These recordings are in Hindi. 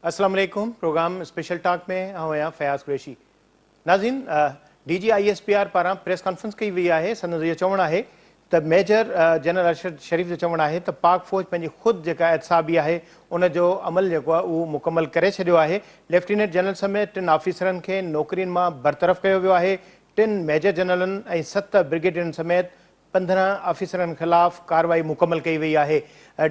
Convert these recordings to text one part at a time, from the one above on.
अस्सलाम वालेकुम। प्रोग्राम स्पेशल टॉक में आहियां फयाज़ कुरैशी। नाज़रीन, DG ISPR पारां प्रेस कॉन्फ्रेंस कई वई आहे। संदसि इहो चवणु आहे त मेजर जनरल अरशद शरीफ़ जो चवणु आहे त पाक फ़ौज पंहिंजी ख़ुदि जेका एहतसाबी आहे उन जो अमल जेको आहे उहो मुकमल करे छॾियो आहे। लेफ्टिनेंट जनरल समेत 3 ऑफिसरनि खे नौकरियुनि मां बरतरफ़ कयो वियो आहे। 3 मेजर जनरलनि ऐं 7 ब्रिगेडियरनि समेत 15 ऑफिसरनि ख़िलाफ़ कार्रवाई मुकमल कई वई आहे।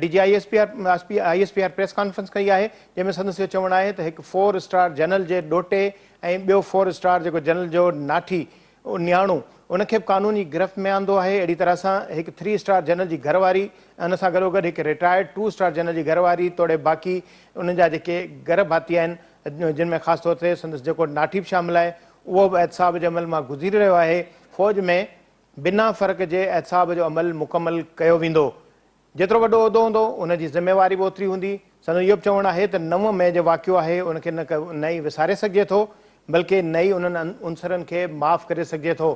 DG ISPR प्रेस कॉन्फ्रेंस कई आहे जंहिंमें संदसि इहो चवणु आहे त हिकु 4 स्टार जनरल जे ॾोटे ऐं ॿियो 4 स्टार जेको जनरल जो नाठी न्याणो उनखे बि कानूनी गिरफ़्त में आंदो आहे। अहिड़ी तरह सां हिकु 3 स्टार जनरल जी घरवारी, उन सां गॾोगॾु हिकु रिटायर्ड 2 स्टार जनरल जी घरवारी तोड़े बाक़ी उन्हनि जा जेके घर भाती आहिनि जिन में ख़ासि तौर ते संदसि जेको नाठी बि शामिल आहे उहो बि एहतसाब जे अमल मां गुज़री रहियो आहे। फ़ौज में बिना फ़र्क़ जे एहतसाब जो अमल मुकमल कयो वेंदो। जेतिरो वॾो उहिदो हूंदो उनजी ज़िम्मेवारी बि ओतिरी हूंदी। संदसि इहो बि चवणु आहे त 9 मई जो वाक़ियो आहे उनखे न ई विसारे सघिजे थो बल्कि न ई उन्हनि उनसरनि खे माफ़ करे सघिजे थो।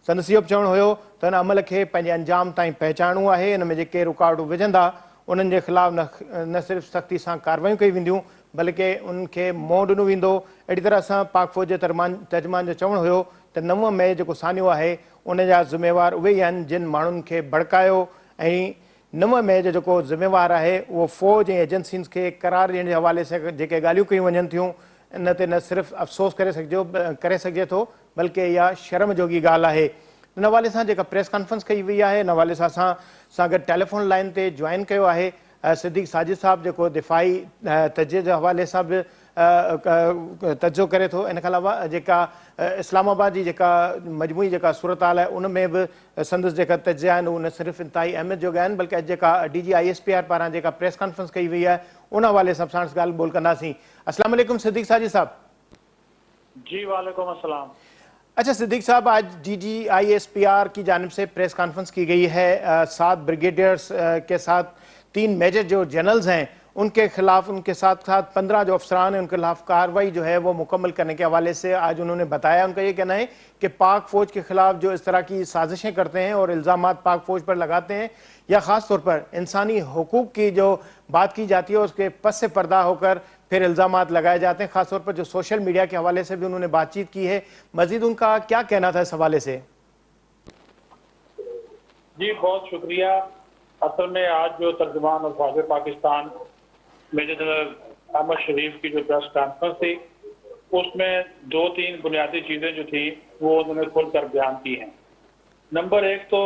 संदसि इहो बि चवणु हुयो त हिन अमल खे पंहिंजे अंजाम ताईं पहचानणो आहे। इन में जेके रुकावटूं विझंदा उन्हनि जे ख़िलाफ़ न सिर्फ़ु सख़्ती सां कार्रवायूं कई वेंदियूं बल्कि उनखे मोह ॾिनो वेंदो। अहिड़ी तरह सां पाक फ़ौज जे तर्जमान जो चवणु हुयो त 9 मई जेको सानियो आहे उन जा ज़िम्मेवार उहे ई आहिनि जिन माण्हुनि खे भड़कायो ऐं 9 मई जो जेको ज़िम्मेवार आहे उहो फ़ौज ऐं एजेंसियुनि खे करार ॾियण जे हवाले सां जेके ॻाल्हियूं कयूं वञनि थियूं इन ते न सिर्फ़ु अफ़सोस करे सघिजे थो बल्कि इहा शर्म जोगी ॻाल्हि आहे। इन हवाले सां जेका प्रेस कॉन्फ्रेंस कई वई आहे इन हवाले सां असां सां गॾु टेलीफोन लाइन ते जॉइन कयो आहे सिद्दीक़ साजिद साहब जेको दिफ़ाई तजिए जे हवाले सां बि तजियो करे थो। इन खां अलावा जेका इस्लामाबाद जी जेका मजमूई जेका सूरत हाल आहे उन में बि संदसि जेका तजिया आहिनि उहे न सिर्फ़ु इंतिहाई अहमियत जोॻा आहिनि बल्कि अॼु जेका DG ISPR पारां जेका प्रेस कॉन्फ्रेंस कई वई आहे उन हवाले सां साण ॻाल्हि ॿोल कंदासीं। अस्सलाम वालेकुम सिद्दीक़ साजिद साहब। जी वालेकुम अस्सलाम। अच्छा सिद्दीक साहब, आज DG ISPR की जानिब से प्रेस कॉन्फ्रेंस की गई है। 7 ब्रिगेडियर्स के साथ 3 मेजर जो जनरल्स हैं उनके खिलाफ, उनके साथ साथ 15 जो अफसरान हैं उनके खिलाफ कार्रवाई जो है वो मुकम्मल करने के हवाले से आज उन्होंने बताया। उनका ये कहना है कि पाक फ़ौज के खिलाफ जो इस तरह की साजिशें करते हैं और इल्ज़ामात पाक फ़ौज पर लगाते हैं या ख़ास तौर पर इंसानी हुकूक की जो बात की जाती है उसके पस से पर्दा होकर फिर इल्ज़ामात लगाए जाते हैं, खासतौर पर जो सोशल मीडिया के हवाले से भी उन्होंने बातचीत की है। मजीद उनका क्या कहना था इस हवाले से? जी बहुत शुक्रिया। असल में आज जो तर्जुमान अल्फाज़ पाकिस्तान मेजर जनरल अहमद शरीफ की जो प्रेस कॉन्फ्रेंस थी उसमें 2-3 बुनियादी चीज़ें जो थी वो उन्होंने खुलकर बयान की हैं। नंबर 1 तो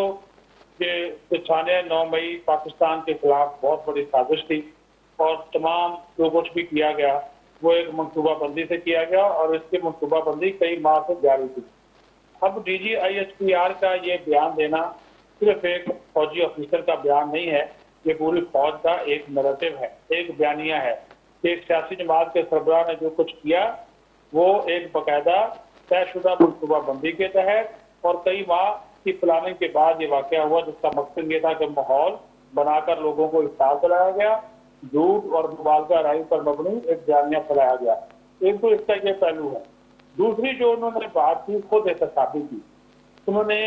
कि 9 मई पाकिस्तान के खिलाफ बहुत बड़ी साजिश थी और तमाम जो कुछ भी किया गया वो एक मनसूबाबंदी से किया गया और इसकी मनसूबाबंदी कई माह से जारी थी। अब DG ISPR का ये बयान देना सिर्फ एक फौजी ऑफिसर का बयान नहीं है, ये पूरी फौज का एक नैरेटिव है, एक बयानिया है। एक सियासी जमात के सरबराह ने जो कुछ किया वो एक बाकायदा तयशुदा मनसूबाबंदी के तहत और कई माह की प्लानिंग के बाद ये वाक़या हुआ, जिसका मकसद ये था कि माहौल बनाकर लोगों को इफ्तार कराया गया, झूठ और मुबालगा राय पर मबनी एक बयानिया फैलाया गया। एक तो इसका ये पहलू है। दूसरी जो उन्होंने बात की खुद एहतसाबी की। उन्होंने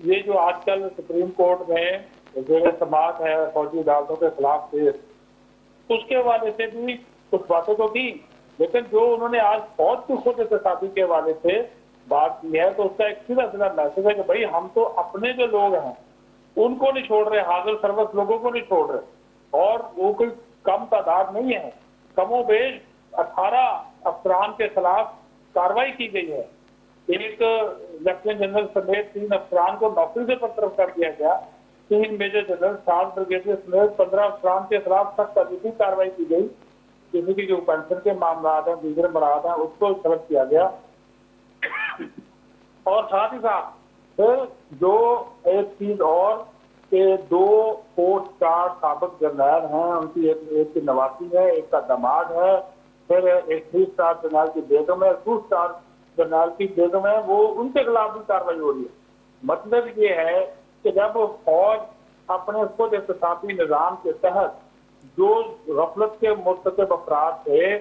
ये जो आजकल सुप्रीम कोर्ट में जेर समाअत है फौजी अदालतों के खिलाफ केस, उसके हवाले से भी कुछ बातें तो की, लेकिन जो उन्होंने आज फौज की खुद एहतसाबी के हवाले से बात की है तो उसका एक सीधा सीधा मैसेज है कि भाई हम तो अपने जो लोग हैं उनको नहीं छोड़ रहे, हाजिर सर्वस लोगों को नहीं छोड़ रहे। और वो कोई कम तादाद नहीं है, कमोबेश 18 अफसरान के खिलाफ कार्रवाई की गई है। एक लेफ्टिनेंट जनरल समेत 3 अफसरान को नौकरी से बरतरफ कर दिया गया। 3 मेजर जनरल, 7 ब्रिगेडियर समेत 15 अफसरान के खिलाफ सख्त तबीबी कार्रवाई की गई। किसी की जो पेंशन के मामला हैं, दूसरे मराहत हैं, उसको तलब किया गया। और साथ ही साथ फिर जो एक चीज और के 2 4 स्टार साबिक जनरल हैं, उनकी एक की नवासी है, एक का दामाद है, फिर एक 3 स्टार जनरल की बेगम है, 2 स्टार जनरल की बेगम है, वो उनके खिलाफ भी कार्रवाई हो रही है। मतलब ये है कि जब फौज अपने खुद एहतसाबी निज़ाम के तहत जो गफलत के मुर्तकब अफराद थे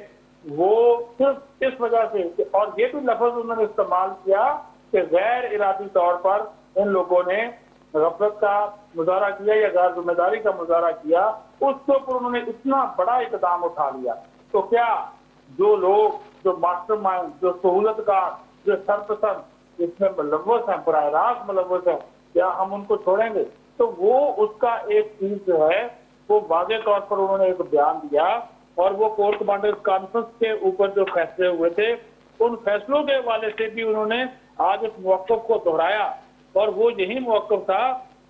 वो सिर्फ इस वजह से, और ये भी लफ्ज उन्होंने इस्तेमाल किया कि गैर इरादी तौर पर इन लोगों ने गफलत का मुजाहरा किया या गैर जिम्मेदारी का मुजाहरा किया, उसके ऊपर उन्होंने इतना बड़ा इकदाम उठा लिया। तो क्या जो लोग, जो मास्टरमाइंड, जो सहूलतकार, जो सरपसंद इसमें मुलव्वस हैं, बराह रास्त मुलव्वस है, क्या हम उनको छोड़ेंगे? तो वो उसका एक चीज जो है वो वाज़ेह तौर पर उन्होंने एक बयान दिया, और वो कोर कमांडर्स कॉन्फ्रेंस के ऊपर जो फैसले हुए थे उन फैसलों के हवाले से भी उन्होंने आज उस मौक़िफ़ को दोहराया, और वो यही मौक़िफ़ था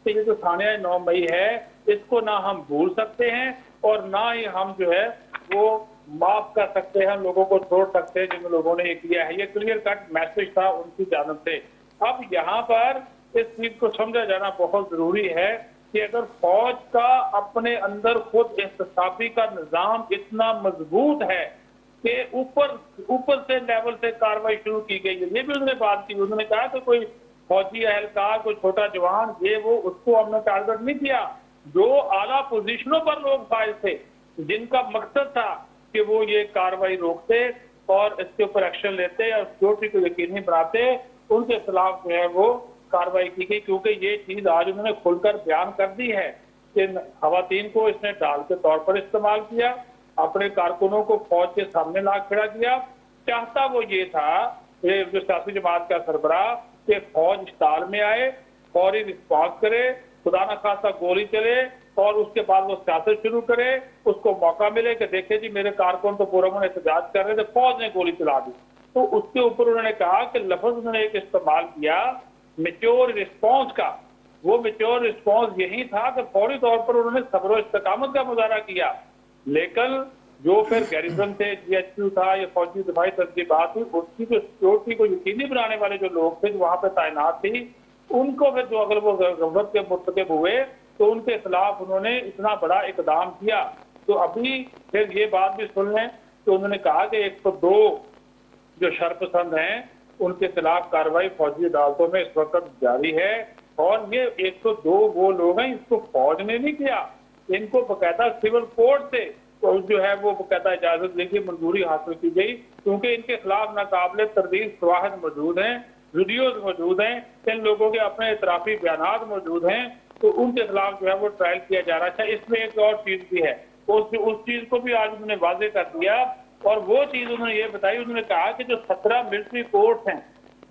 कि ये जो सानिया 9 मई है इसको ना हम भूल सकते हैं और ना ही हम जो है वो माफ कर सकते हैं, लोगों को छोड़ सकते हैं जिन लोगों ने ये किया है। ये क्लियर कट मैसेज था उनकी जानब से। अब यहाँ पर इस चीज को समझा जाना बहुत जरूरी है कि अगर फौज का अपने अंदर खुद एहतसाबी का निजाम इतना मजबूत है कि ऊपर से लेवल से कार्रवाई शुरू की गई है, ये भी उन्होंने बात की। उन्होंने कहा कि कोई फौजी एहलकार, कोई छोटा जवान, ये वो, उसको हमने टारगेट नहीं किया। जो आला पोजीशनों पर लोग फाइल थे जिनका मकसद था कि वो ये कार्रवाई रोकते और इसके ऊपर एक्शन लेते और सिक्योरिटी को यकीनी बनाते, उनके खिलाफ जो है वो कार्रवाई की गई। क्योंकि ये चीज आज उन्होंने खुलकर बयान कर दी है कि खवातीन को इसने डाल के तौर पर इस्तेमाल किया, अपने कारकुनों को फौज के सामने ला खड़ा किया। चाहता वो ये था, ये जो सियासी जमात का सरबराह, कि फौज स्टाल में आए, फौरी रिस्पॉन्स करे, खुदा न खासा गोली चले और उसके बाद वो सियासत शुरू करे, उसको मौका मिले कि देखे जी मेरे कारकुन तो पूरा एहतजाज कर रहे थे, फौज ने गोली चला दी। तो उसके ऊपर उन्होंने कहा कि लफ्ज उन्होंने एक इस्तेमाल किया मेच्योर रिस्पॉन्स का। वो मेच्योर रिस्पॉन्स यही था कि फौरी तौर पर उन्होंने सब्र और इस्तकामत का मुजाहरा किया। लेकिन जो फिर गैरिसन थे, GHQ था, या फौजी दिफाई तंजीबात थी, उसकी जो सिक्योरिटी को यकीनी बनाने वाले जो लोग थे जो वहां पर तैनात थी, उनको फिर जो अगर वो गफलत के मुर्तकब हुए तो उनके खिलाफ उन्होंने इतना बड़ा इकदाम किया। तो अभी फिर ये बात भी सुन लें कि उन्होंने कहा कि 102 जो शरपसंद हैं उनके खिलाफ कार्रवाई फौजी अदालतों में इस वक्त जारी है। और ये 102 वो लोग हैं, इसको फौज ने नहीं किया, इनको बकायदा सिविल कोर्ट से तो जो है वो बकायदा इजाजत लेके मंजूरी हासिल की गई, क्योंकि इनके खिलाफ नाकाबिले तरदीद शवाहिद मौजूद हैं, वीडियोज मौजूद हैं, इन लोगों के अपने इतराफी बयान मौजूद हैं, तो उनके खिलाफ जो है वो ट्रायल किया जा रहा है। इसमें एक और चीज भी है, उस चीज को भी आज उन्होंने वाजे कर दिया, और वो चीज उन्होंने ये बताई, उन्होंने कहा कि जो 17 मिलिट्री कोर्ट हैं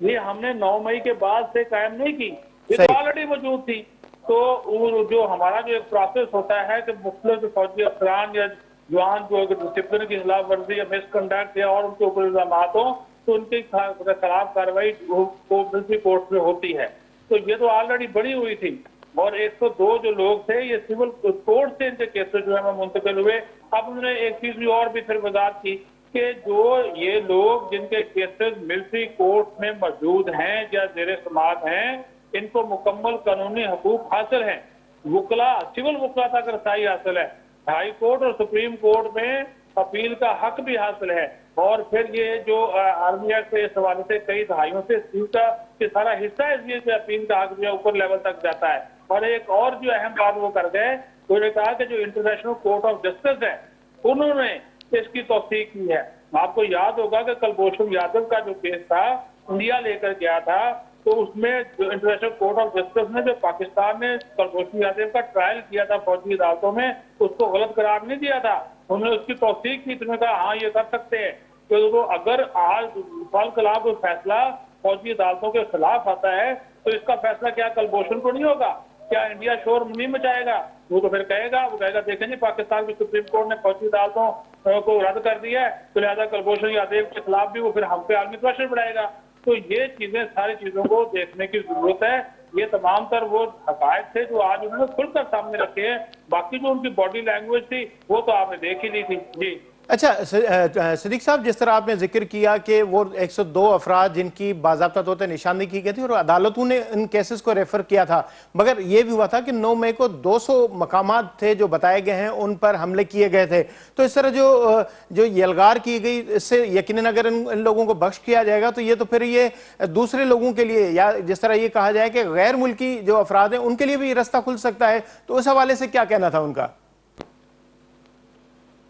ये हमने 9 मई के बाद से कायम नहीं की, ये तो ऑलरेडी मौजूद थी। तो जो हमारा जो एक प्रोसेस होता है कि मुख्तलिफ फौजी अफसरान या जवान जो अगर डिसिप्लिन की खिलाफ वर्जी या मिसकंडक्ट या और उनके ऊपर इल्जाम हो तो उनके खिलाफ कार्रवाई को मिलिट्री कोर्ट में होती है। तो ये तो ऑलरेडी बड़ी हुई थी, और 102 जो लोग थे ये सिविल कोर्ट से इनके केसेस जो है मुंतकिल हुए। अब उन्होंने एक चीज भी और भी फिर वजाहत की कि जो ये लोग जिनके केसेस मिलिट्री कोर्ट में मौजूद हैं या जेर समाअत हैं, इनको मुकम्मल कानूनी हकूक हासिल हैं, वकला सिविल वकला तक रसाई हासिल है, हाई कोर्ट और सुप्रीम कोर्ट में अपील का हक भी हासिल है। और फिर ये जो आर्मी एक्ट इस हवाले से कई दहाइयों से का सारा हिस्सा इसलिए से अपील का हक जो है ऊपर लेवल तक जाता है। और एक और जो अहम बात वो कर गए, उन्होंने कहा कि जो इंटरनेशनल कोर्ट ऑफ जस्टिस है उन्होंने इसकी तौसीक की है। आपको याद होगा कि कुलभूषण यादव का जो केस था इंडिया लेकर गया था, तो उसमें जो इंटरनेशनल कोर्ट ऑफ जस्टिस ने जो पाकिस्तान ने कुलभूषण यादव का ट्रायल किया था फौजी अदालतों में, उसको गलत करार नहीं दिया था, उन्होंने उसकी तौसीक की। तुमने कहा हाँ ये कर सकते हैं। तो अगर आज फल खिलाफ कोई फैसला फौजी अदालतों के खिलाफ आता है तो इसका फैसला क्या कुलभूषण को नहीं होगा? क्या इंडिया शोर नहीं मचाएगा? वो तो फिर कहेगा, वो कहेगा देखें जी पाकिस्तान की सुप्रीम कोर्ट ने फौजी अदालतों को रद्द कर दिया है, तो लिहाजा कुलभूषण यादव के खिलाफ भी वो फिर हम पे आलमी प्रेशर बढ़ाएगा। तो ये चीजें, सारी चीजों को देखने की जरूरत है। ये तमाम तर वो हकायक थे जो आज उन्होंने खुलकर सामने रखे हैं। बाकी जो उनकी बॉडी लैंग्वेज थी वो तो आपने देख ही ली थी। जी अच्छा सिद्दीक साहब, जिस तरह आपने जिक्र किया कि वो 102 अफराद जिनकी बाज़ाब्ता तौर पर निशानदेही की गई थी और अदालतों ने इन केसेस को रेफर किया था, मगर यह भी हुआ था कि 9 मई को 200 मकामात थे जो बताए गए हैं उन पर हमले किए गए थे। तो इस तरह जो यलगार की गई, इससे यकीनन अगर इन लोगों को बख्श किया जाएगा तो ये तो फिर ये दूसरे लोगों के लिए, या जिस तरह ये कहा जाए कि गैर मुल्की जो अफराद हैं उनके लिए भी रास्ता खुल सकता है, तो उस हवाले से क्या कहना था उनका?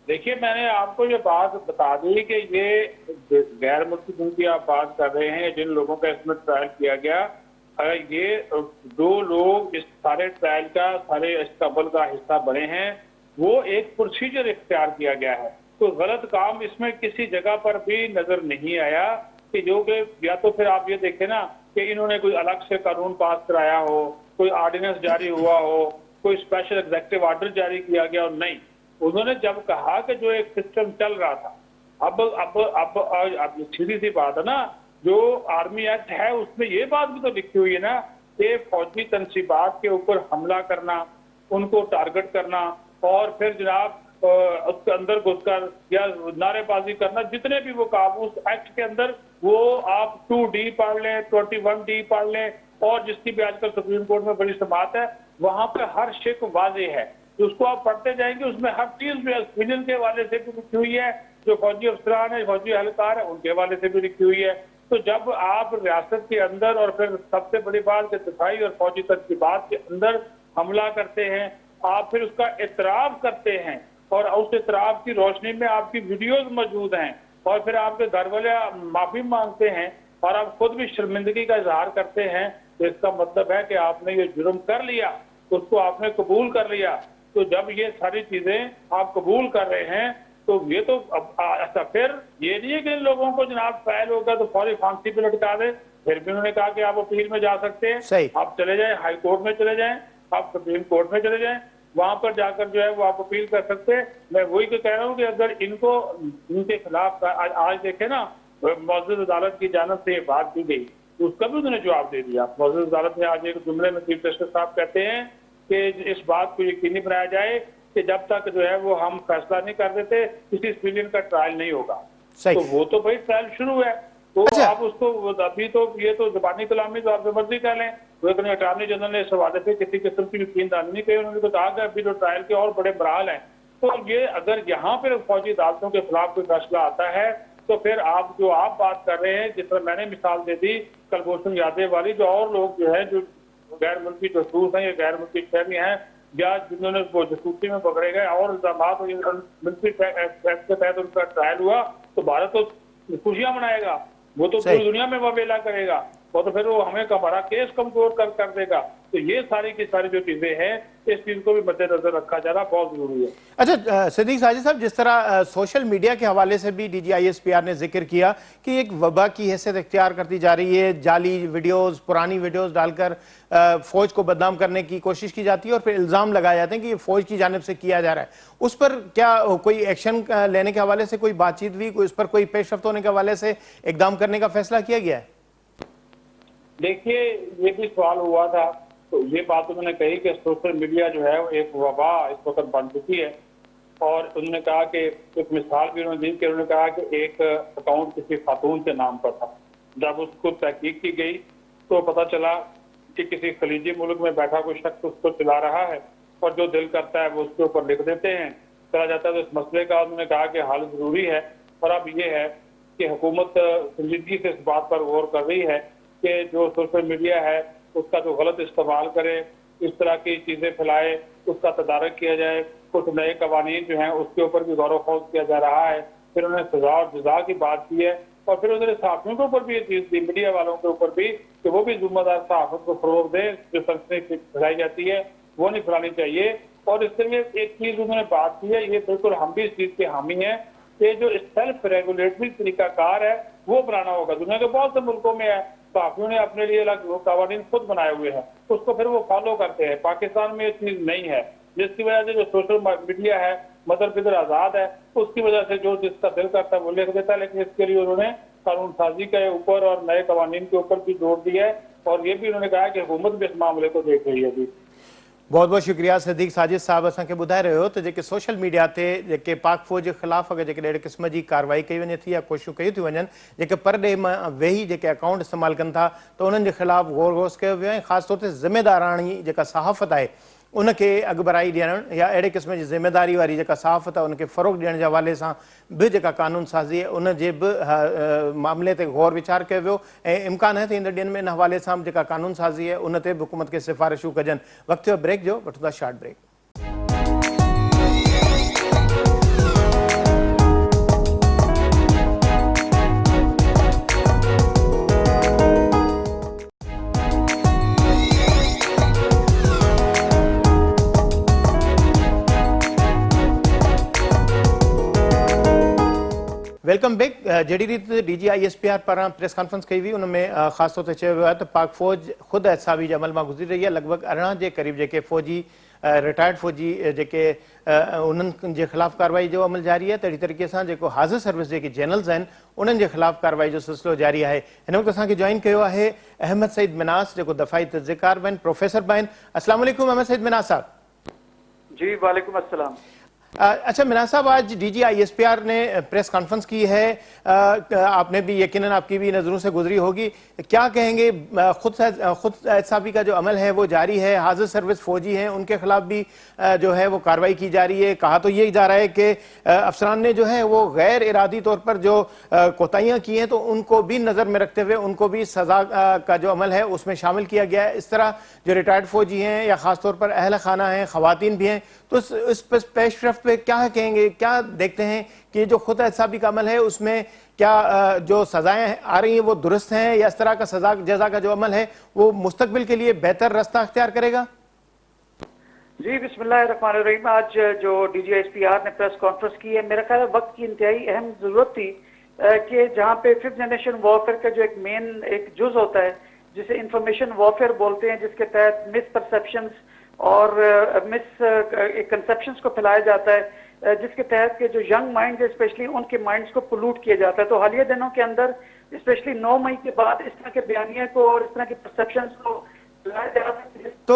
देखिए, मैंने आपको ये बात बता दी कि ये गैर मुल्की जिनकी आप बात कर रहे हैं, जिन लोगों का इसमें ट्रायल किया गया, ये 2 लोग इस सारे ट्रायल का, सारे इस कबल का हिस्सा बने हैं। वो एक प्रोसीजर इख्तियार किया गया है कोई गलत काम इसमें किसी जगह पर भी नजर नहीं आया कि जो कि या तो फिर आप ये देखें ना कि इन्होंने कोई अलग से कानून पास कराया हो, कोई ऑर्डिनेंस जारी हुआ हो, कोई स्पेशल एग्जीक्यूटिव ऑर्डर जारी किया गया, और नहीं, उन्होंने जब कहा कि जो एक सिस्टम चल रहा था, अब सीधी सी बात है ना, जो आर्मी एक्ट है उसमें ये बात भी तो लिखी हुई है ना कि फौजी तनसीबात के ऊपर हमला करना, उनको टारगेट करना और फिर जनाब उसके अंदर घुसकर या नारेबाजी करना, जितने भी वो काम उस एक्ट के अंदर, वो आप 2D पढ़ लें, 21D पढ़ लें, और जिसकी भी आजकल सुप्रीम कोर्ट में बड़ी समात है, वहां पे हर शिक वाजे है। उसको आप पढ़ते जाएंगे, उसमें हर चीज जो है सिविलियन के हवाले से भी लिखी हुई है, जो फौजी अफसरान है, फौजी एहलकार है, उनके हवाले से भी लिखी हुई है। तो जब आप रियासत के अंदर और फिर सबसे बड़ी बात के दिफाई और फौजी तरकीबात के अंदर हमला करते हैं, आप फिर उसका एतराफ करते हैं और उस एतराफ की रोशनी में आपकी वीडियोज मौजूद हैं, और फिर आपके घर वाले माफी मांगते हैं और आप खुद भी शर्मिंदगी का इजहार करते हैं, तो इसका मतलब है कि आपने ये जुर्म कर लिया, उसको आपने कबूल कर लिया। तो जब ये सारी चीजें आप कबूल कर रहे हैं, तो ये तो ऐसा फिर ये नहीं है कि इन लोगों को जनाब ट्रायल होगा तो फौरी फांसी पे लटका दे। फिर भी उन्होंने कहा कि आप अपील में जा सकते हैं, आप चले जाएं, हाई कोर्ट में चले जाएं, आप सुप्रीम कोर्ट में चले जाएं, वहां पर जाकर जो है वो आप अपील कर सकते हैं। मैं वही तो कह रहा हूँ कि अगर इनको इनके खिलाफ आज देखे ना, मौजूद अदालत की जानिब से ये बात की गई, तो उसका भी उन्होंने जवाब दे दिया। मौजूद अदालत में आज एक जुमले में चीफ जस्टिस साहब कहते हैं कि इस बात को यकीनी बनाया जाए कि जब तक जो है वो हम फैसला नहीं कर देते, किसी सिविलियन का ट्रायल नहीं होगा। तो वो तो भाई ट्रायल शुरू है, तो आप उसको अभी तो ये तो जबानी कलामी तो आप मर्जी कर लें। अटॉर्नी जनरल ने इस हवाले से किसी किस्म की यकीनदानी नहीं की, उन्होंने तो कहा कि अभी तो ट्रायल के और बड़े बराल हैं। तो ये अगर यहाँ पर फौजी अदालतों के खिलाफ कोई फैसला आता है, तो फिर आप जो आप बात कर रहे हैं, जिस तरह मैंने मिसाल दे दी कुलभूषण यादव वाली, जो और लोग जो है जो गैर मुल्की जासूस हैं या गैर मुल्की शहरी हैं या जिन्होंने वो जासूसी में पकड़े गए और इल्जाम मिलिट्री एक्ट के तहत उनका ट्रायल हुआ, तो भारत तो खुशियां मनाएगा, वो तो पूरी दुनिया में वबेला करेगा, और तो फिर वो हमें हमारा केस कमजोर कर देगा। तो ये सारी की सारी जो चीजें हैं, इस चीज को भी मद्देनजर रखा जाना बहुत जरूरी है। अच्छा सिद्दीक साजिद साहब, जिस तरह सोशल मीडिया के हवाले से भी DGISPR ने जिक्र किया कि एक वबा की हैसियत इख्तियार करती जा रही है, जाली वीडियोस, पुरानी वीडियोस डालकर फौज को बदनाम करने की कोशिश की जाती है और फिर इल्जाम लगाए जाते हैं कि ये फौज की जानिब से किया जा रहा है। उस पर क्या कोई एक्शन लेने के हवाले से कोई बातचीत हुई, उस पर कोई पेशरफ्त होने के हवाले से इकदाम करने का फैसला किया गया है? देखिए, ये भी सवाल हुआ था, तो ये बात उन्होंने कही कि सोशल मीडिया जो है वो एक वबा इस वक्त बन चुकी है, और उन्होंने कहा कि एक मिसाल भी उन्होंने दी कि उन्होंने कहा कि एक अकाउंट किसी खातून के नाम पर था। जब उसको तहकीक की गई तो पता चला कि किसी खलीजी मुल्क में बैठा कोई शख्स उसको चला रहा है, और जो दिल करता है वो उसके ऊपर लिख देते हैं, चला जाता है। तो इस मसले का उन्होंने कहा कि हल जरूरी है, और अब ये है कि हुकूमत संजीदगी से इस बात पर गौर कर रही है कि जो सोशल मीडिया है उसका जो गलत इस्तेमाल करे, इस तरह की चीजें फैलाए, उसका तदारक किया जाए। कुछ नए कवानीन जो हैं उसके ऊपर भी गौर खौज किया जा रहा है। फिर उन्होंने सजा और जजा की बात की है, और फिर उन्होंने सहाफियों के ऊपर भी ये चीज दी, मीडिया वालों के ऊपर भी, कि वो भी जिम्मेदार सहाफत को फरोग दें। जो सनसनी फैलाई जाती है वो नहीं फैलानी चाहिए। और इसके लिए एक चीज उन्होंने बात की है, ये बिल्कुल हम भी इस चीज के हामी हैं कि जो सेल्फ रेगुलेटरी तरीकाकार है वो बनाना होगा। दुनिया के बहुत से मुल्कों में है, सहाफियों ने अपने लिए अलग कानून खुद बनाए हुए हैं, उसको फिर वो फॉलो करते हैं। पाकिस्तान में ये चीज नहीं है, जिसकी वजह से जो सोशल मीडिया है मदर पिदर आजाद है, उसकी वजह से जो जिसका दिल करता है वो लिख देता है। लेकिन इसके लिए उन्होंने कानून साजी के ऊपर और नए कवानीन के ऊपर भी जोर दिया है, और ये भी उन्होंने कहा कि हुकूमत भी इस मामले को देख रही है। अभी बहुत बहुत शुक्रिया सिद्दीक साजिद साहब, असांखे ॿुधाए रहियो हो त जेके सोशल मीडिया ते जेके पाक फौज जे ख़िलाफ़ अगरि जेके अहिड़े क़िस्म जी कार्रवाई कई वञे थी या कोशिशूं कयूं थियूं वञनि, जेके परॾे मां वेही जेके अकाउंट इस्तेमालु कनि था, त उन्हनि जे ख़िलाफ़ गौर गौस कयो वियो आहे। ख़ासि तौर ते ज़िमेदाराणी जेका सहाफ़त आहे उनखे अॻुभराई ॾियणु या अहिड़े क़िस्म जी ज़िमेदारी वारी जेका सहाफ़त आहे उनखे फ़रोग़ ॾियण जे हवाले सां बि जेका कानून साज़ी आहे उन जे बि मामले ते गौर वीचार कयो वियो, ऐं इम्कान है त ईंदड़ ॾींहंनि में इन हवाले सां जेका कानून साज़ी आहे उन ते बि हुकूमत खे सिफ़ारिशूं कजनि। वक़्तु थियो ब्रेक जो, वठूं था शॉर्ट ब्रेक। Welcome back. जहिड़ी रीत DGISPR पारां प्रेस कॉन्फ्रेंस कई हुई उनमें ख़ासि तौर ते चयो वियो आहे त पाक फ़ौज ख़ुदि एहसाबी जे अमल मां गुज़री रही आहे। लॻभॻि 18 जे क़रीब जेके फ़ौजी रिटायर्ड फ़ौजी जेके उन्हनि जे ख़िलाफ़ कार्रवाई जो अमल जारी आहे। तहिड़ी तरीक़े सां जेको हाज़िर सर्विस जेके जनरल्स आहिनि उन्हनि जे ख़िलाफ़ कार्रवाई जो सिलसिलो जारी आहे। हिन वक़्तु असांखे जॉइन कयो आहे अहमद सईद मिनास जेको दफ़ाई तज़क़ार बि आहिनि, प्रोफेसर बि आहिनि। अस्सलाम वालेकुम अहमद सईद मिनास साहब। जी वालेकुम अस्सलाम। अच्छा मिनास साहब, आज DGISPR ने प्रेस कॉन्फ्रेंस की है, आपने भी यकीनन आपकी भी नज़रों से गुजरी होगी। क्या कहेंगे? खुद एहसाबी का जो अमल है वो जारी है, हाजिर सर्विस फौजी हैं उनके खिलाफ भी जो है वो कार्रवाई की जा रही है। कहा तो यही जा रहा है कि अफसरान ने जो है वो गैर इरादी तौर पर जो कोताहियाँ की हैं तो उनको भी नज़र में रखते हुए उनको भी सजा का जो अमल है उसमें शामिल किया गया है। इस तरह जो रिटायर्ड फौजी हैं या ख़ासतौर पर अहल खाना हैं, ख़वातीन भी हैं, तो इस पेशरफ्त पे क्या कहेंगे? क्या देखते हैं कि जो खुद एहसाबी का अमल है उसमें क्या जो सजाएं आ रही हैं वो दुरुस्त हैं, या इस तरह का सजा जजा का जो अमल है वो मुस्तकबिल के लिए बेहतर रास्ता अख्तियार करेगा? जी बिस्मिल्लाहिर्रहमानिर्रहीम। आज जो DGISPR ने प्रेस कॉन्फ्रेंस की है, मेरा ख्याल है वक्त की इंतहाई अहम जरूरत थी कि जहाँ पे 5th जनरेशन वॉरफेयर का जो एक मेन एक जुज होता है जिसे इंफॉर्मेशन वॉरफेयर बोलते हैं, जिसके तहत मिस परसेप्शंस और मिस कंसेप्शंस को फैलाया जाता है, जिसके तहत के जो यंग माइंड है स्पेशली उनके माइंड्स को पोल्यूट किया जाता है। तो हालिया दिनों के अंदर स्पेशली 9 मई के बाद इस तरह के बयानिया को और इस तरह की परसेप्शंस को फैलाया जा रहा है। तो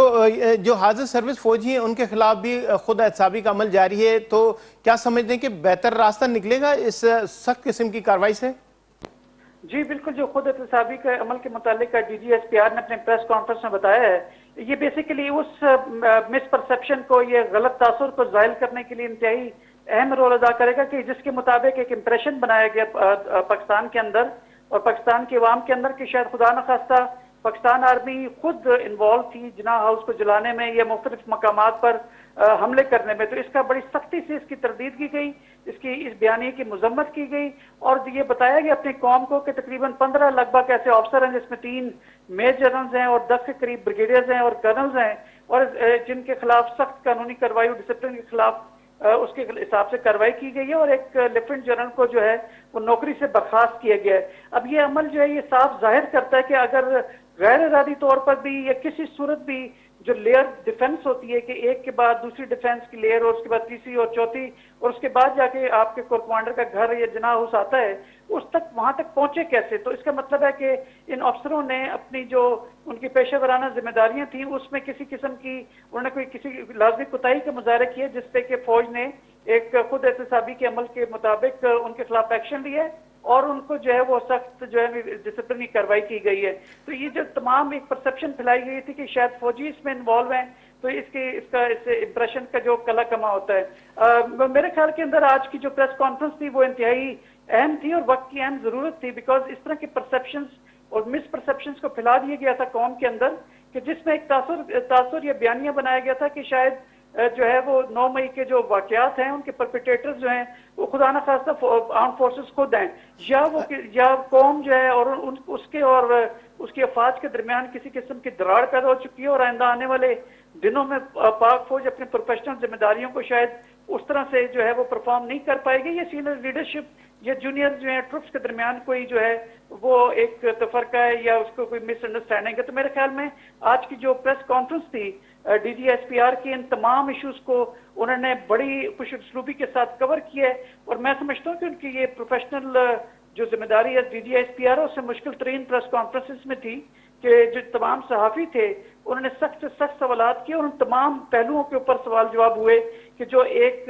जो हाजिर सर्विस फौजी हैं उनके खिलाफ भी खुद एहसाबी का अमल जारी है, तो क्या समझते हैं कि बेहतर रास्ता निकलेगा इस सख्त किस्म की कार्रवाई से? जी बिल्कुल, जो खुद एहतसाबी के अमल के मुतालिक DGISPR ने अपने प्रेस कॉन्फ्रेंस में बताया है, ये बेसिकली उस मिसपरसेप्शन को, ये गलत तासुर को जाहिल करने के लिए इंतहाई अहम रोल अदा करेगा कि जिसके मुताबिक एक इम्प्रेशन बनाया गया पाकिस्तान के अंदर और पाकिस्तान के अवाम के अंदर कि शायद खुदा न खास्ता पाकिस्तान आर्मी खुद इन्वॉल्व थी जिना हाउस को जलाने में या मुख्तलिफ मकामात पर हमले करने में। तो इसका बड़ी सख्ती से इसकी तरदीद की गई, इसकी इस बयानी की मजम्मत की गई और ये बताया गया अपनी कौम को कि तकरीबन 15 लगभग ऐसे ऑफिसर हैं जिसमें 3 मेजर जनरल्स हैं और 10 के करीब ब्रिगेडियर्स हैं और कर्नल्स हैं, और जिनके खिलाफ सख्त कानूनी कार्रवाई और डिसिप्लिन के खिलाफ उसके हिसाब से कार्रवाई की गई है और एक लेफ्टिनेंट जनरल को जो है वो नौकरी से बर्खास्त किया गया है। अब ये अमल जो है ये साफ जाहिर करता है कि अगर गैर इरादी तौर पर भी या किसी सूरत भी जो लेयर डिफेंस होती है कि एक के बाद दूसरी डिफेंस की लेयर और उसके बाद तीसरी और चौथी और उसके बाद जाके आपके कोर कमांडर का घर या जना हाउस आता है, उस तक वहां तक पहुंचे कैसे? तो इसका मतलब है कि इन अफसरों ने अपनी जो उनकी पेशेवराना जिम्मेदारियां थी उसमें किसी किस्म की उन्होंने कोई किसी लाजमी कोताही का मुजाहरा किया जिससे कि फौज ने एक खुद एहतसाबी के अमल के मुताबिक उनके खिलाफ एक्शन लिया है और उनको जो है वो सख्त जो है डिसिप्लिनरी कार्रवाई की गई है। तो ये जो तमाम एक परसेप्शन फैलाई गई थी कि शायद फौजी इसमें इन्वॉल्व हैं, तो इसका इंप्रेशन का जो कला कमा होता है। मेरे ख्याल के अंदर आज की जो प्रेस कॉन्फ्रेंस थी वो इंतहाई अहम थी और वक्त की अहम जरूरत थी, बिकॉज इस तरह के परसेप्शंस और मिसपरसेप्शंस को फैला दिया गया था कौम के अंदर कि जिसमें एक तासुर या बयानिया बनाया गया था कि शायद जो है वो 9 मई के जो वाकयात हैं उनके परपिटेटर्स जो हैं वो खुदा न खास्ता आर्म फोर्सेस खुद हैं या कौम जो है और उसके और उसकी अफवाज के दरमियान किसी किस्म की दरार पैदा हो चुकी है और आइंदा आने वाले दिनों में पाक फौज अपनी प्रोफेशनल जिम्मेदारियों को शायद उस तरह से जो है वो परफॉर्म नहीं कर पाएगी। ये सीनियर लीडरशिप या जूनियर जो है ट्रुप्स के दरमियान कोई जो है वो एक तफरका है या उसको कोई मिसअंडरस्टैंडिंग है। तो मेरे ख्याल में आज की जो प्रेस कॉन्फ्रेंस थी DGISPR की इन तमाम इश्यूज को उन्होंने बड़ी खुशउस्लूबी के साथ कवर किया है और मैं समझता हूँ कि उनकी ये प्रोफेशनल जो जिम्मेदारी है DGISPR उससे मुश्किल तरीन प्रेस कॉन्फ्रेंसेस में थी कि जो तमाम सहाफी थे उन्होंने सख्त से सख्त सवालात किए और उन तमाम पहलुओं के ऊपर सवाल जवाब हुए कि जो एक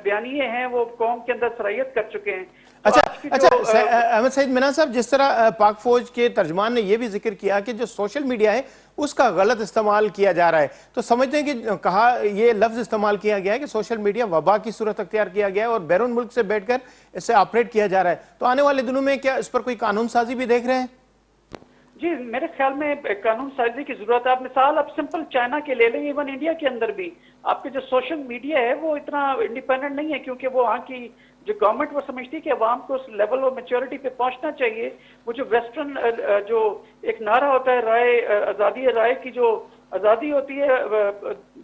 बयानिए हैं वो कौम के अंदर सराहियत कर चुके हैं। अच्छा अहमद सईद मिनास साहब, जिस तरह पाक फौज के तर्जमान ने यह भी जिक्र किया कि जो सोशल मीडिया है उसका गलत इस्तेमाल किया जा रहा है, तो समझते हैं कि कहा यह लफ्ज इस्तेमाल किया गया है कि सोशल मीडिया वबा की सूरत अख्तियार किया गया है और बैरून मुल्क से बैठकर इसे ऑपरेट किया जा रहा है, तो आने वाले दिनों में क्या इस पर कोई कानून साजी भी देख रहे हैं? जी मेरे ख्याल में कानून साजी की जरूरत है। आप मिसाल आप सिंपल चाइना के ले लें, इवन इंडिया के अंदर भी आपके जो सोशल मीडिया है वो इतना इंडिपेंडेंट नहीं है क्योंकि वो वहाँ की जो गवर्नमेंट वो समझती है कि अवाम को उस लेवल ऑफ मेच्योरिटी पे पहुंचना चाहिए। वो जो वेस्टर्न जो एक नारा होता है राय आज़ादी राय की जो आज़ादी होती है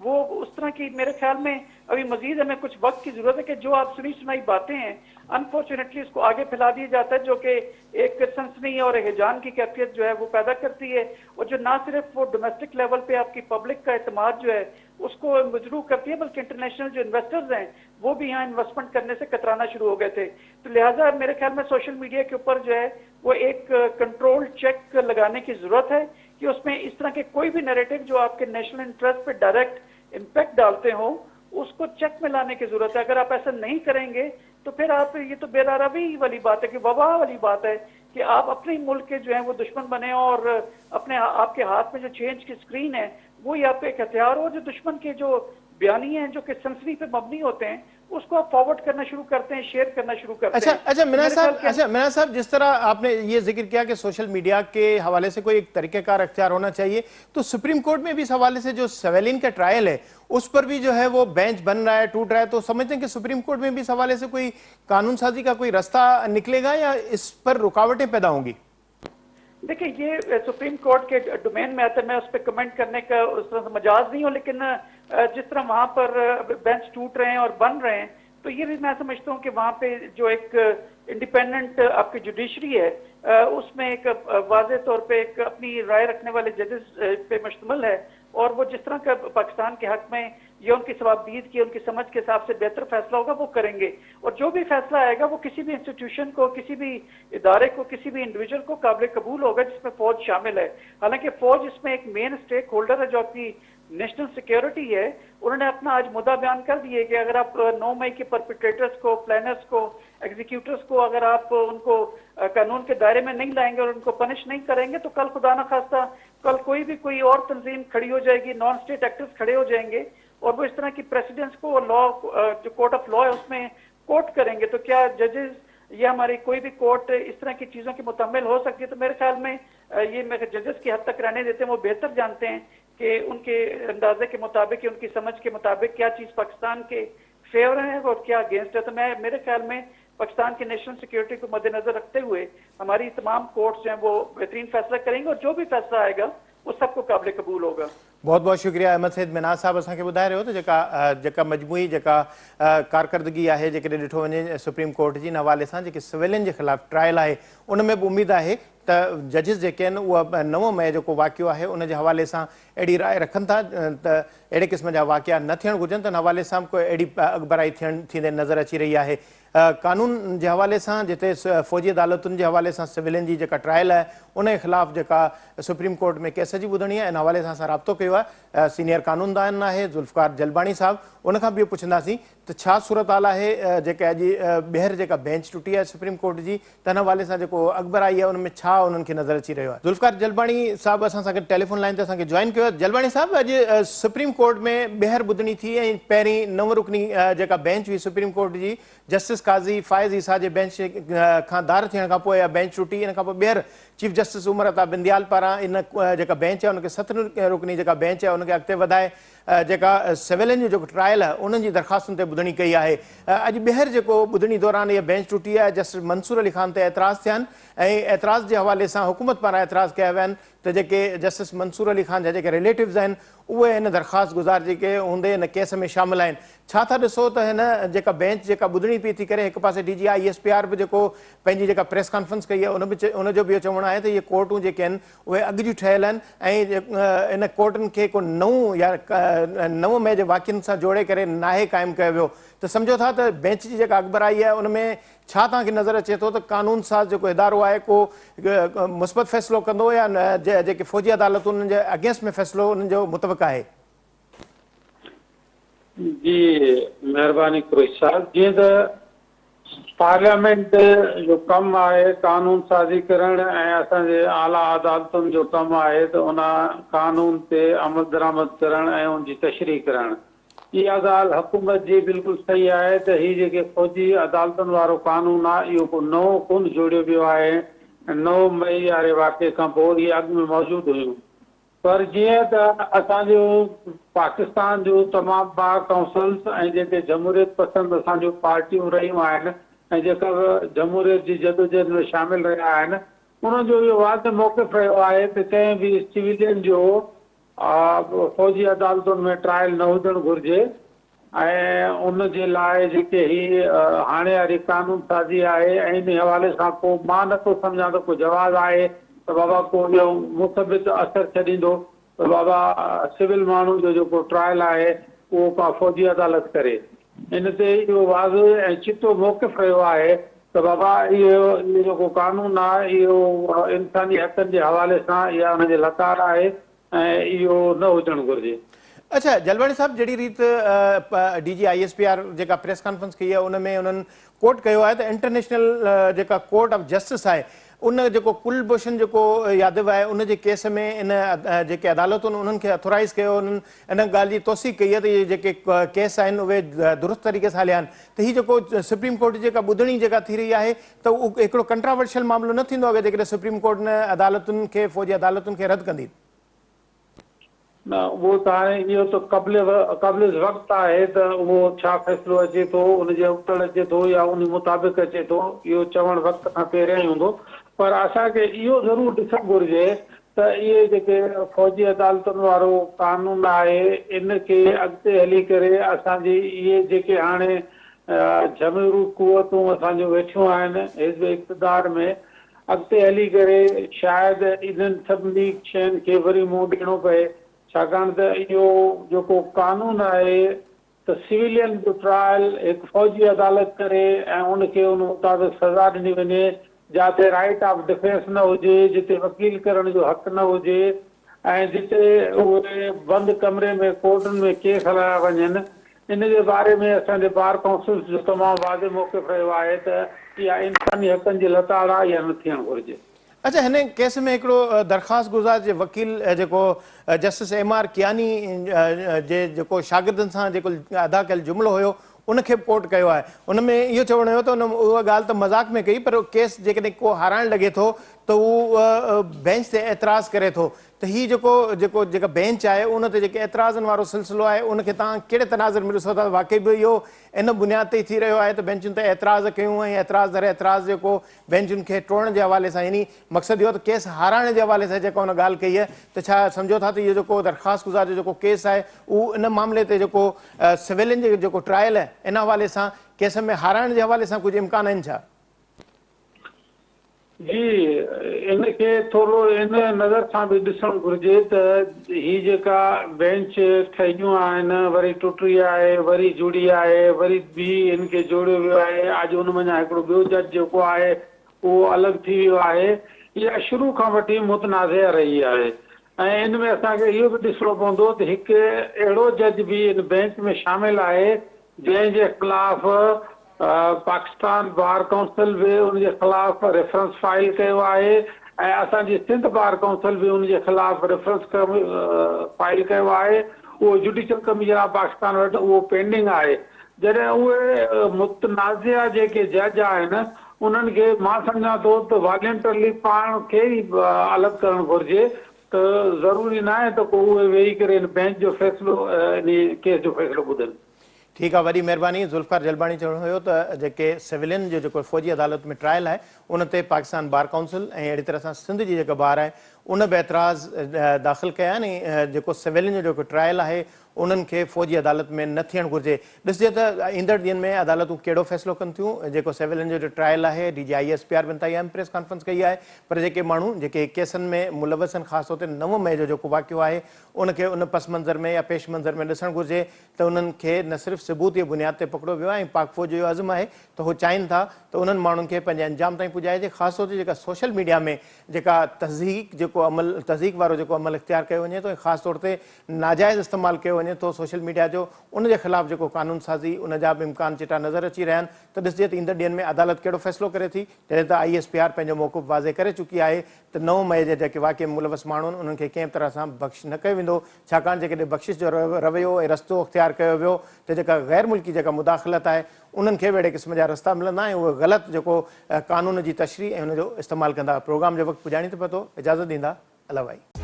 वो उस तरह की मेरे ख्याल में अभी मजीद हमें कुछ वक्त की जरूरत है कि जो आप सुनी सुनाई बातें हैं अनफॉर्चुनेटली इसको आगे फैला दिया जाता है, जो कि एक सनसनी और हिजान की कैफियत जो है वो पैदा करती है, और जो ना सिर्फ वो डोमेस्टिक लेवल पे आपकी पब्लिक का एतमाद जो है उसको मजरूह करती है, बल्कि इंटरनेशनल जो इन्वेस्टर्स हैं वो भी यहाँ इन्वेस्टमेंट करने से कतराना शुरू हो गए थे। तो लिहाजा मेरे ख्याल में सोशल मीडिया के ऊपर जो है वो एक कंट्रोल चेक लगाने की जरूरत है कि उसमें इस तरह के कोई भी नैरेटिव जो आपके नेशनल इंटरेस्ट पे डायरेक्ट इम्पैक्ट डालते हो उसको चेक में लाने की जरूरत है। अगर आप ऐसा नहीं करेंगे तो फिर आप, ये तो बेरारवी वाली बात है कि वबा वाली बात है कि आप अपने ही मुल्क के जो है वो दुश्मन बने और अपने आपके हाथ में जो चेंज की स्क्रीन है वही आपका एक हथियार हो, जो दुश्मन के जो बयानिए हैं जो कि सनसनी पे मबनी होते हैं उसको आप फॉरवर्ड करना शुरू करते हैं, शेयर करना शुरू करते हैं। अच्छा मिनाज साहब, जिस तरह आपने ये जिक्र किया कि सोशल मीडिया के हवाले से कोई एक तरीकेकार अख्तियार होना चाहिए, तो सुप्रीम कोर्ट में भी इस हवाले से जो सवेलिन का ट्रायल है उस पर भी जो है वो बेंच बन रहा है, टूट रहा है, तो समझते हैं कि सुप्रीम कोर्ट में भी इस हवाले से कोई कानून साजी का कोई रास्ता निकलेगा या इस पर रुकावटें पैदा होंगी? देखिए, ये सुप्रीम कोर्ट के डोमेन में आता है, मैं उस पर कमेंट करने का उस तरह से मजाज नहीं हूँ, लेकिन जिस तरह वहां पर बेंच टूट रहे हैं और बन रहे हैं, तो ये भी मैं समझता हूँ कि वहां पे जो एक इंडिपेंडेंट आपकी जुडिशरी है उसमें एक वाज़ेह तौर पे एक अपनी राय रखने वाले जजेस पे मुश्तमिल है, और वो जिस तरह का पाकिस्तान के हक में ये उनकी सवाबदीद की, उनकी समझ के हिसाब से बेहतर फैसला होगा वो करेंगे, और जो भी फैसला आएगा वो किसी भी इंस्टीट्यूशन को, किसी भी इदारे को, किसी भी इंडिविजुअल को काबिल कबूल होगा जिसमें फौज शामिल है। हालांकि फौज इसमें एक मेन स्टेक होल्डर है जो आपकी नेशनल सिक्योरिटी है। उन्होंने अपना आज मुद्दा बयान कर दिए कि अगर आप 9 मई के परपिट्रेटर्स को, प्लानर्स को, एग्जीक्यूटर्स को अगर आप उनको कानून के दायरे में नहीं लाएंगे और उनको पनिश नहीं करेंगे तो कल खुदा ना खास्ता कल कोई और तंजीम खड़ी हो जाएगी, नॉन स्टेट एक्टर्स खड़े हो जाएंगे और वो इस तरह की प्रेसिडेंट्स को लॉ, जो कोर्ट ऑफ लॉ है उसमें कोर्ट करेंगे। तो क्या जजेस या हमारी कोई भी कोर्ट इस तरह की चीजों की मुतम्मिल हो सकती है? तो मेरे ख्याल में ये मेरे जजेस की हद तक रहने देते हैं, वो बेहतर जानते हैं कि उनके अंदाजे के मुताबिक, उनकी समझ के मुताबिक क्या चीज पाकिस्तान के फेवर है और क्या अगेंस्ट है। तो मेरे ख्याल में पाकिस्तान की नेशनल सिक्योरिटी को मद्देनजर रखते हुए हमारी तमाम कोर्ट्स जो हैं वो बेहतरीन फैसला करेंगे और जो भी फैसला आएगा वो सबको काबिल कबूल होगा। बहुत बहुत शुक्रिया अहमद सईद मिनाज साहब असांखे ॿुधाए रहियो त जेका मजमूई जेका कारकर्दगी आहे जेकॾहिं ॾिठो वञे सुप्रीम कोर्ट जी इन हवाले सां जेके सिविलियन जे ख़िलाफ़ ट्रायल आहे उन में बि उमेदु आहे त जजिस जेके आहिनि उहा 9 मई जेको वाक़ियो आहे उन जे हवाले सां अहिड़ी राय रखनि था त अहिड़े क़िस्म जा वाक़िया न थियणु घुरिजनि, त इन हवाले सां कोई अहिड़ी अॻबराई थींदे नज़र अची रही आहे। कानून जे हवाले सां जिते फ़ौजी अदालतुनि जे हवाले सां सिविलियन जी जेका ट्रायल आहे उन जे ख़िलाफ़ जेका सुप्रीम कोर्ट में केस जी ॿुधणी आहे, इन हवाले सां असां राब्तो कयो आहे सीनियर कानूनदान आहे ज़ुल्फ़कार जलबाणी साहब, उन खां बि पुछंदासीं त छा सूरत हाल आहे जेके अॼु ॿीहर जेका बेंच टुटी आहे सुप्रीम कोर्ट जी, त इन हवाले सां जेको अॻबराई आहे उन में छा उन्हनि खे नज़र अची रहियो आहे। ज़ुल्फ़कार जलबाणी साहब असां सां गॾु टेलीफोन लाइन ते असांखे जॉइन कयो आहे। जलबाणी साहब, अॼु सुप्रीम कोर्ट में ॿीहर ॿुधणी थी ऐं पहिरीं 9 रुकनी जेका बेंच हुई सुप्रीम कोर्ट जी जस्टिस काज़ी फ़ाइज़ ईसा जे बेंच खां दार थियण खां पोइ बेंच टुटी, इन खां पोइ ॿीहर चीफ जस्टिस उमर अता बिंदियाल पारां इन जेका बेंच आहे उनखे 7 रुकनी जेका बेंच आहे उनखे अॻिते वधाए जेका सिविलियन जो जेको ट्रायल आहे उन्हनि जी दरख़्वास्तुनि ते ॿुधणी कई आहे। अॼु ॿीहर जेको ॿुधणी दौरान इहा बेंच टुटी आहे, जस्टिस मंसूर अली ख़ान ते एतिराज़ थिया आहिनि ऐं एतिराज़ जे हवाले सां हुकूमत पारां एतिराज़ कया विया आहिनि त जेके जस्टिस मंसूर अली ख़ान जा जेके रिलेटिव्स आहिनि उहे हिन दरख़्वास्त गुज़ार जेके हूंदे हिन केस में शामिल आहिनि। छा था ॾिसो त हिन जेका बेंच जेका ॿुधणी पई थी करे, हिकु पासे DG ISPR बि जेको पंहिंजी जेका प्रेस कॉन्फ्रेंस कई आहे उनजो बि इहो चवणु आहे त इहे कोर्टूं जेके आहिनि उहे अॻु जूं ठहियल आहिनि ऐं इन कोर्टुनि खे को नओं या 9 मई जे वाक़ियुनि सां जोड़े करे नाहे क़ाइमु कयो वियो। त सम्झो था त बेंच जी जेका अॻबराई आहे उन में छा तव्हांखे नज़र अचे थो त कानून साज़ जेको इदारो आहे को मुस्बत फ़ैसिलो कंदो या जेके फ़ौजी अदालतूं उन्हनि जे अगेंस्ट में फ़ैसिलो उन्हनि जो मुतबिक़ आहे? जी महिरबानी कुरैश साहब, जीअं त पार्लियामेंट जो कमु आहे कानून साज़ी करणु ऐं असांजे आला अदालतुनि जो कमु आहे त उन कानून ते अमल दरामद करणु ऐं उनजी तशरीह करणु। इहा ॻाल्हि हुकूमत जी बिल्कुलु सही आहे त हीअ जेके फ़ौजी अदालतुनि वारो कानून आहे इहो को नओं कोन जोड़ियो वियो आहे। 9 मई वारे वाक़े खां पोइ इहे अॻु में मौजूदु हुयूं, पर जीअं त असांजो पाकिस्तान जो तमामु बार काउंसिल्स ऐं जेके जमहूरियत पसंदि असांजूं पार्टियूं रहियूं आहिनि ऐं जेका जमहूरियत जी जदोजहद में शामिल रहिया आहिनि उन्हनि जो इहो वाज़ मौक़िफ़ रहियो आहे त कंहिं बि सिविलियन जो फ़ौजी अदालतुनि में ट्रायल न हुजणु घुरिजे ऐं उन जे लाइ जेके ही हाणे वारी कानून साज़ी आहे ऐं इन हवाले सां को मां नथो सम्झां त को जवाज़ आहे त बाबा को इहो मुसबित असरु छॾींदो त बाबा सिविल माण्हू जो जेको ट्रायल आहे उहो का फ़ौजी अदालत करे। इन ते इहो वाज़ ऐं चिटो मौक़िफ़ रहियो आहे त बाबा इहो जेको कानून आहे इहो इंसानी हक़नि जे हवाले सां इहा हुनजे लताड़ आहे ऐं इहो न हुजणु घुरिजे। अच्छा जलवाणी साहब, जहिड़ी रीत DG ISPR जेका प्रेस कॉन्फ्रेंस कई आहे उन में उन्हनि कोट कयो आहे त इंटरनेशनल जेका कोर्ट ऑफ जस्टिस आहे उन जेको कुलभूषण जेको यादव आहे उन जे केस में इन जेके अदालतुनि उन्हनि खे अथोराइज़ कयो, उन्हनि इन ॻाल्हि जी तौसीक़ कई आहे त इहे जेके केस आहिनि उहे दुरुस्त तरीक़े सां हलिया आहिनि, त हीउ जेको सुप्रीम कोर्ट जी जेका ॿुधणी जेका थी रही आहे त उहो हिकिड़ो कंट्रावर्शियल मामिलो न थींदो अगरि जेकॾहिं सुप्रीम कोर्ट न अदालतुनि खे फ़ौजी अदालतुनि खे रद्द कंदी? न उहो त हाणे इहो त क़ब्ल वक़्तु आहे त उहो छा फ़ैसिलो अचे थो उनजे अवतड़ अचे थो या उन मुताबिक़ अचे थो इहो चवणु वक़्त खां पहिरियां ई हूंदो। पर असांखे इहो ज़रूरु ॾिसणु घुरिजे त इहे जेके फ़ौजी अदालतुनि वारो कानून आहे इन खे अॻिते हली करे असांजी इहे जेके हाणे जमूरी क़ुवतूं असांजो वेठियूं आहिनि हिज़्ब इक़्तिदार में, अॻिते हली करे शायदि इन्हनि सभिनी शयुनि खे वरी मुंहुं ॾियणो पए, छाकाणि त इहो जेको कानून आहे त सिविलियन जो ट्रायल हिकु फ़ौजी अदालत करे ऐं उनखे उन मुताबिक़ सज़ा ॾिनी वञे, जिते राइट ऑफ डिफेंस न हुजे, जिते वकील करण जो हक़ न हुजे ऐं जिते उहे बंदि कमरे में कोर्टुनि में केस हलाया वञनि। इन जे बारे में असांजे बार काउंसिल जो तमामु वाज़े मौक़िफ़ रहियो आहे त इहा इंसानी हक़नि जी लताड़ आहे, इहा न थियणु घुरिजे। अच्छा, हिन केस में हिकिड़ो दरख़्वास्त गुज़ार जे वकील जेको जस्टिस MR कियानी जे जेको शागिर्दनि सां जेको अदा कयल जुमिलो हुयो उनखे बि कोट कयो आहे, उन में इहो चवणो हुयो त उहा ॻाल्हि त मज़ाक़ में कई, पर केस जेकॾहिं को हाराइणु लॻे थो त उहो बेंच ते एतिराज़ करे थो, त हीउ जेका बेंच आहे उन ते जेके एतिराज़नि वारो सिलसिलो आहे उनखे तव्हां कहिड़े तनाज़ुर में ॾिसो था? वाक़ई बि इहो इन बुनियाद ते ई थी रहियो आहे त बेंचुनि ते एतिराज़ कयूं ऐं एतिराज़ दर एतिराज़ जेको बेंचुनि खे टोड़ण जे हवाले सां, यानी मक़सदु इहो त केस हाराइण जे हवाले सां जेका हुन ॻाल्हि कई आहे, त छा सम्झो था त इहो जेको दरख़्वास्त गुज़ार जो जेको केस आहे उहो इन मामले ते जेको सिविलियन जो जेको ट्रायल आहे इन हवाले सां केस में हाराइण जे हवाले सां कुझु इम्कान आहिनि छा? जी, इनखे थोरो इन नज़र सां बि ॾिसणु घुरिजे त हीअ जेका बेंच ठहियूं आहिनि वरी टुटी आहे, वरी जुड़ी आहे, वरी ॿी इनखे जोड़ियो वियो आहे, अॼु हुन में हिकिड़ो ॿियो जज जेको आहे उहो अलॻि थी वियो आहे, इहा शुरू खां वठी मुतनाज़ रही आहे। ऐं इन में असांखे इहो बि ॾिसणो पवंदो त हिकु अहिड़ो जज बि इन बेंच में शामिल आहे जंहिंजे ख़िलाफ़ पाकिस्तान बार काउंसिल बि उनजे ख़िलाफ़ रेफरेंस फाइल कयो आहे ऐं असांजी सिंध बार काउंसिल बि उनजे ख़िलाफ़ रेफरेंस फाइल कयो आहे। उहो जुडिशल कमीशन ऑफ पाकिस्तान वटि उहो पेंडिंग आहे। जॾहिं उहे मुतनाज़िया जेके जज आहिनि उन्हनि खे मां सम्झां थो त वॉलंटरली पाण खे ई अलॻि करणु घुरिजे, त ज़रूरी न आहे त को उहे वेही करे इन बेंच जो फ़ैसिलो इन केस जो फ़ैसिलो ॿुधनि। ठीकु आहे, वॾी महिरबानी। ज़ुल्फ़ार जलबाणी चवणो हुयो त जेके सिविलियन जो जेको फ़ौजी अदालत में ट्रायल आहे उन ते पाकिस्तान बार काउंसिल ऐं अहिड़ी तरह सां सिंध जी जेका बार आहे उन बि एतिराज़ दाख़िल कया आहिनि ऐं जेको सिविलियन जो जेको ट्रायल आहे उन्हनि खे फ़ौजी अदालत में न थियणु घुरिजे। ॾिसजे त ईंदड़ ॾींहंनि में अदालतूं कहिड़ो फ़ैसिलो कनि थियूं। जेको सिविलियन जो ट्रायल आहे DG ISPR बि ताईं अहम प्रेस कॉन्फ्रेंस कई आहे, पर जेके माण्हू जेके केसनि में मुलवस आहिनि, ख़ासि तौर ते 9 मई जो जेको वाक़ियो आहे उनखे उन पस मंज़र में या पेश मंज़र में ॾिसणु घुरिजे त उन्हनि खे न सिर्फ़ु सबूत जी बुनियाद ते पकड़ो वियो आहे ऐं पाक फ़ौज जो अज़म आहे त उहो चाहिनि था त उन्हनि माण्हुनि खे पंहिंजे अंजाम ताईं पुॼाइजे। ख़ासि तौर ते जेका सोशल मीडिया में जेका तज़हीक वारो जेको अमल इख़्तियार कयो वञे थो ऐं ख़ासि तौर ते नाजाइज़ इस्तेमालु कयो वञे थो सोशल मीडिया जो, उनजे ख़िलाफ़ जेको कानून साज़ी उन जा बि इम्कान चिटा नज़र अची रहिया आहिनि। त ॾिसजे त ईंदड़ ॾींहंनि में अदालत कहिड़ो फ़ैसिलो करे थी, जॾहिं त ISPR पंहिंजो मौक़िफ़ वाज़े करे चुकी आहे त 9 मई जे जेके वाक़ई मुलवस माण्हू आहिनि उन्हनि खे कंहिं तरह सां बख़्शिश न कयो वेंदो, छाकाणि जेकॾहिं बख़्शिश जो रवैयो ऐं रस्तो इख़्तियार कयो वियो त जेका गैर मुल्की जेका मुदाख़लत आहे उन्हनि खे बि अहिड़े क़िस्म जा रस्ता मिलंदा ऐं उहे ग़लति जेको कानून जी तशरीह ऐं हुनजो इस्तेमालु कंदा। प्रोग्राम जो वक़्तु पुॼाणी थो पतो, इजाज़त ॾींदा, अला भाई।